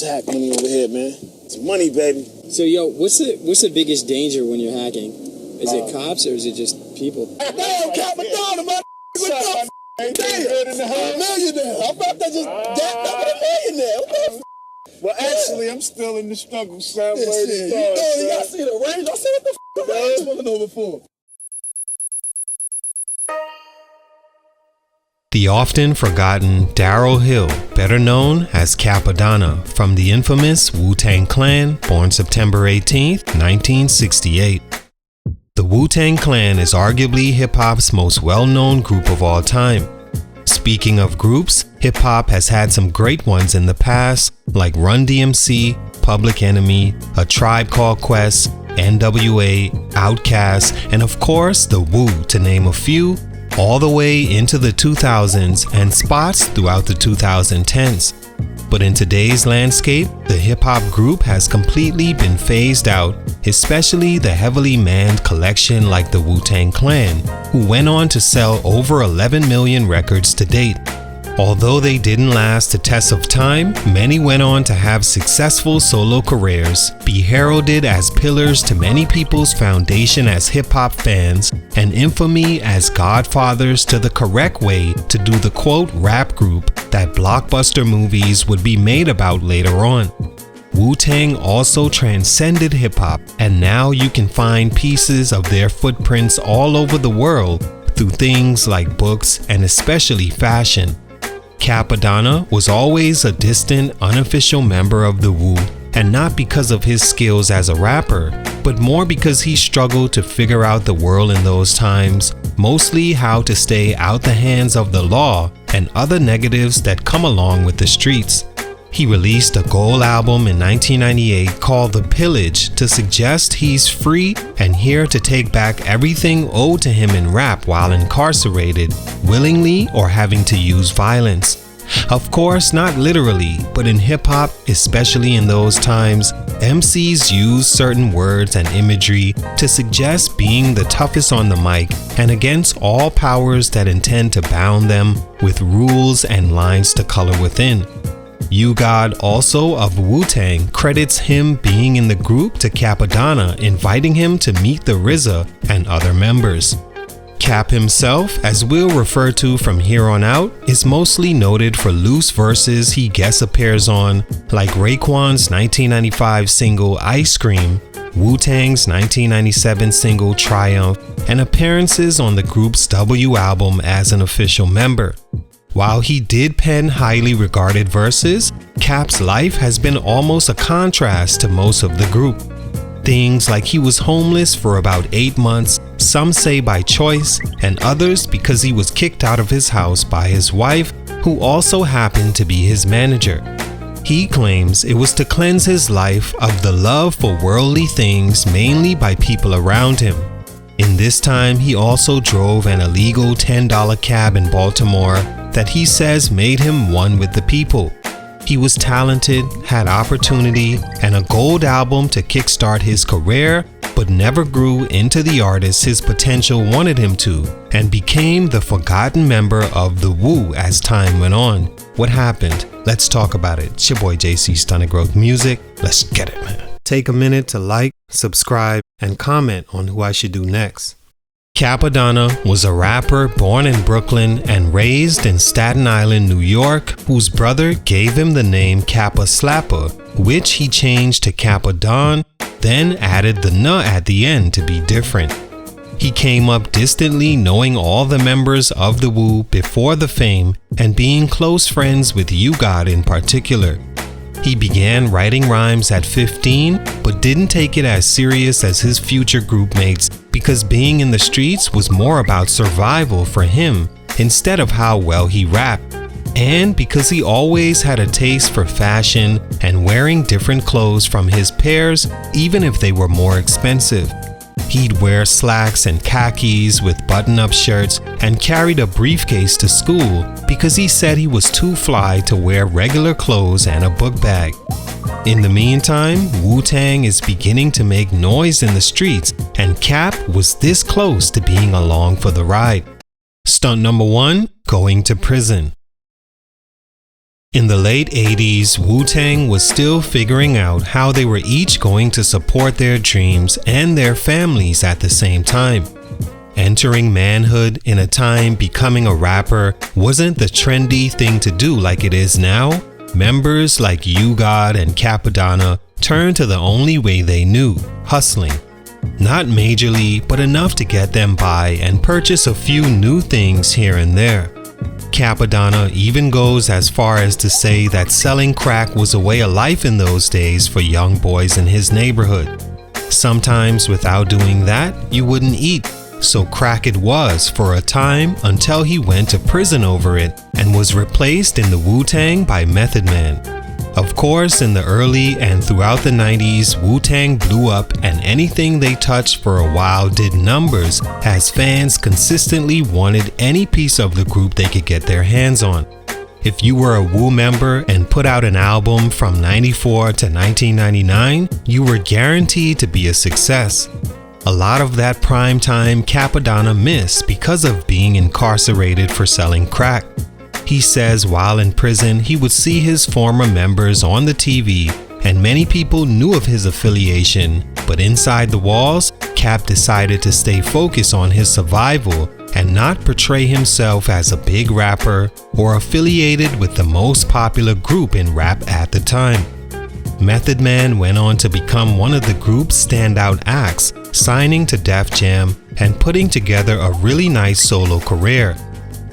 hack money over here, man. It's money, baby. So, yo, what's the biggest danger when you're hacking? Is it cops or is it just people? Damn, CAPPADONNA, man. What's up? Ain't that good in the hood? Millionaire. I thought that just that was a millionaire. What the f? Well, actually, I'm still in the struggle, son. Yeah, shit. Y'all see the range? I said, what the f the range pulling over for? The often forgotten Darryl Hill, better known as CAPPADONNA, from the infamous Wu Tang Clan, born September 18, 1968. The Wu Tang Clan is arguably hip-hop's most well-known group of all time. Speaking of groups, hip-hop has had some great ones in the past, like Run DMC, Public Enemy, A Tribe Called Quest, NWA, Outkast, and of course the Wu, to name a few, all the way into the 2000s and spots throughout the 2010s. But in today's landscape, the hip-hop group has completely been phased out, especially the heavily manned collection like the Wu Tang Clan, who went on to sell over 11 million records to date. Although they didn't last the test of time, many went on to have successful solo careers, be heralded as pillars to many people's foundation as hip-hop fans, and infamy as godfathers to the correct way to do the quote rap group that blockbuster movies would be made about later on. Wu-Tang also transcended hip-hop, and now you can find pieces of their footprints all over the world through things like books and especially fashion. CAPPADONNA was always a distant, unofficial member of the Wu, and not because of his skills as a rapper, but more because he struggled to figure out the world in those times, mostly how to stay out the hands of the law and other negatives that come along with the streets. He released a gold album in 1998 called The Pillage to suggest he's free and here to take back everything owed to him in rap while incarcerated, willingly or having to use violence. Of course, not literally, but in hip-hop, especially in those times, MCs use certain words and imagery to suggest being the toughest on the mic and against all powers that intend to bound them with rules and lines to color within. U-God, also of Wu-Tang, credits him being in the group to CAPPADONNA, inviting him to meet the RZA and other members. Cap himself, as we'll refer to from here on out, is mostly noted for loose verses he guest appears on, like Raekwon's 1995 single Ice Cream, Wu-Tang's 1997 single Triumph, and appearances on the group's W album as an official member. While he did pen highly regarded verses, Cap's life has been almost a contrast to most of the group. Things like he was homeless for about 8 months, some say by choice, and others because he was kicked out of his house by his wife, who also happened to be his manager. He claims it was to cleanse his life of the love for worldly things, mainly by people around him. In this time, he also drove an illegal $10 cab in Baltimore that he says made him one with the people. He was talented, had opportunity, and a gold album to kickstart his career, but never grew into the artist his potential wanted him to, and became the forgotten member of the Wu as time went on. What happened? Let's talk about it. It's your boy JC Stunted Growth Music. Let's get it, man. Take a minute to like, subscribe, and comment on who I should do next. CAPPADONNA was a rapper born in Brooklyn and raised in Staten Island, New York, whose brother gave him the name Kappa Slapper, which he changed to CAPPADON, then added the "na" at the end to be different. He came up distantly knowing all the members of the Wu before the fame and being close friends with U-God in particular. He began writing rhymes at 15, but didn't take it as serious as his future group mates because being in the streets was more about survival for him instead of how well he rapped. And because he always had a taste for fashion and wearing different clothes from his peers, even if they were more expensive. He'd wear slacks and khakis with button-up shirts and carried a briefcase to school because he said he was too fly to wear regular clothes and a book bag. In the meantime, Wu-Tang is beginning to make noise in the streets, and Cap was this close to being along for the ride. Stunt number 1, going to prison. In the late 80s, Wu Tang was still figuring out how they were each going to support their dreams and their families at the same time. Entering manhood in a time becoming a rapper wasn't the trendy thing to do like it is now. Members like U-God and CAPPADONNA turned to the only way they knew, hustling. Not majorly, but enough to get them by and purchase a few new things here and there. CAPPADONNA even goes as far as to say that selling crack was a way of life in those days for young boys in his neighborhood. Sometimes without doing that, you wouldn't eat, so crack it was for a time until he went to prison over it and was replaced in the Wu Tang by Method Man. Of course, in the early and throughout the 90s, Wu Tang blew up and anything they touched for a while did numbers as fans consistently wanted any piece of the group they could get their hands on. If you were a Wu member and put out an album from 94 to 1999, you were guaranteed to be a success. A lot of that prime time CAPPADONNA missed because of being incarcerated for selling crack. He says while in prison, he would see his former members on the TV and many people knew of his affiliation, but inside the walls, Cap decided to stay focused on his survival and not portray himself as a big rapper or affiliated with the most popular group in rap at the time. Method Man went on to become one of the group's standout acts, signing to Def Jam and putting together a really nice solo career.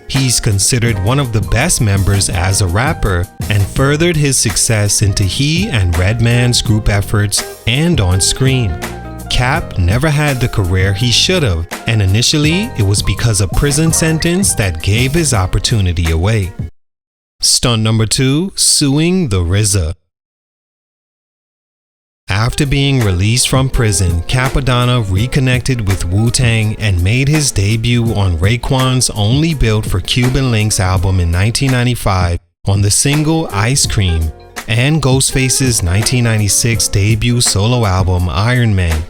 He's considered one of the best members as a rapper and furthered his success into he and Redman's group efforts and on screen. Cap never had the career he should have, and initially it was because a prison sentence that gave his opportunity away. Stunt number 2, suing the RZA. After being released from prison, CAPPADONNA reconnected with Wu Tang and made his debut on Raekwon's Only Built for Cuban Links album in 1995 on the single Ice Cream, and Ghostface's 1996 debut solo album Iron Man.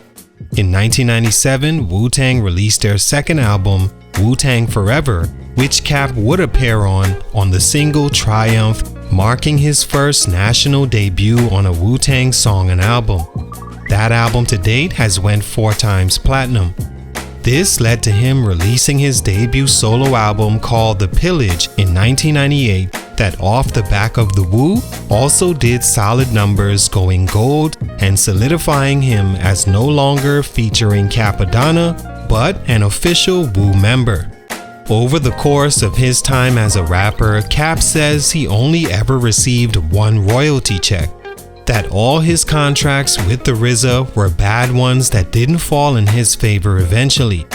In 1997, Wu Tang released their second album, Wu Tang Forever, which Cap would appear on the single Triumph, marking his first national debut on a Wu Tang song and album. That album to date has went 4 times platinum. This led to him releasing his debut solo album called The Pillage in 1998 that off the back of the Wu also did solid numbers, going gold and solidifying him as no longer featuring CAPPADONNA but an official Wu member. Over the course of his time as a rapper, Cap says he only ever received 1 royalty check, that all his contracts with the RZA were bad ones that didn't fall in his favor eventually.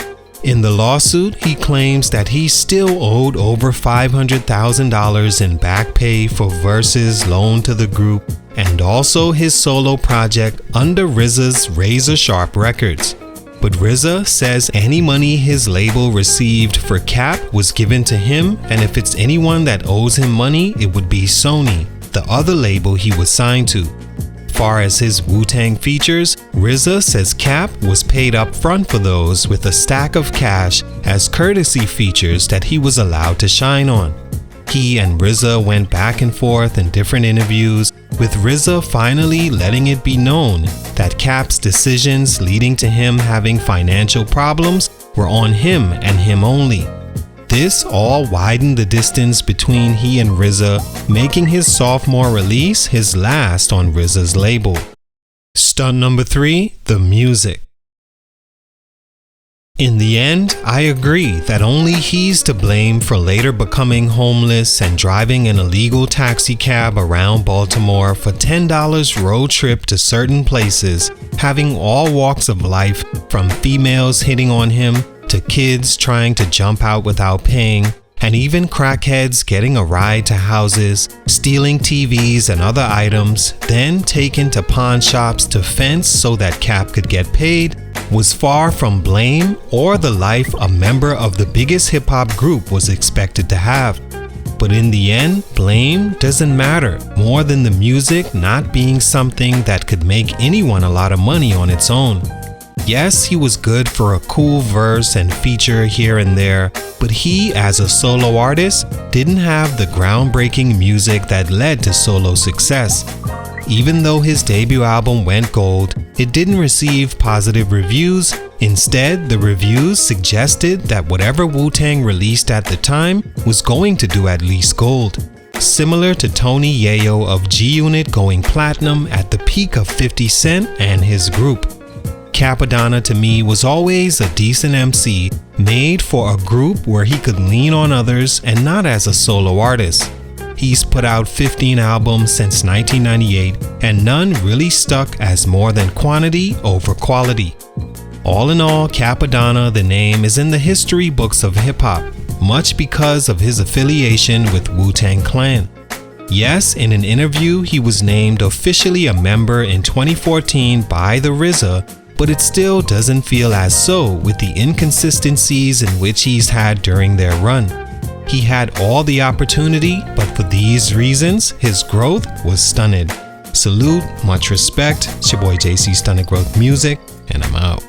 In the lawsuit, he claims that he still owed over $500,000 in back pay for verses loaned to the group and also his solo project under RZA's Razor Sharp Records. But RZA says any money his label received for Cap was given to him, and if it's anyone that owes him money, it would be Sony, the other label he was signed to. Far as his Wu Tang features, RZA says Cap was paid up front for those with a stack of cash as courtesy features that he was allowed to shine on. He and RZA went back and forth in different interviews, with RZA finally letting it be known that Cap's decisions leading to him having financial problems were on him and him only. This all widened the distance between he and RZA, making his sophomore release his last on RZA's label. Stunt number 3, the music. In the end, I agree that only he's to blame for later becoming homeless and driving an illegal taxi cab around Baltimore for $10 road trip to certain places, having all walks of life from females hitting on him to kids trying to jump out without paying, and even crackheads getting a ride to houses, stealing TVs and other items, then taken to pawn shops to fence so that Cap could get paid, was far from blame or the life a member of the biggest hip-hop group was expected to have. But in the end, blame doesn't matter more than the music not being something that could make anyone a lot of money on its own. Yes, he was good for a cool verse and feature here and there, but he, as a solo artist, didn't have the groundbreaking music that led to solo success. Even though his debut album went gold, it didn't receive positive reviews. Instead, the reviews suggested that whatever Wu Tang released at the time was going to do at least gold. Similar to Tony Yayo of G-Unit going platinum at the peak of 50 Cent and his group. Cappadonna to me was always a decent MC, made for a group where he could lean on others and not as a solo artist. He's put out 15 albums since 1998 and none really stuck as more than quantity over quality. All in all, Cappadonna, the name, is in the history books of hip-hop, much because of his affiliation with Wu Tang Clan. Yes, in an interview he was named officially a member in 2014 by the RZA, but it still doesn't feel as so with the inconsistencies in which he's had during their run. He had all the opportunity, but for these reasons, his growth was stunted. Salute, much respect. It's your boy JC Stunted Growth Music, and I'm out.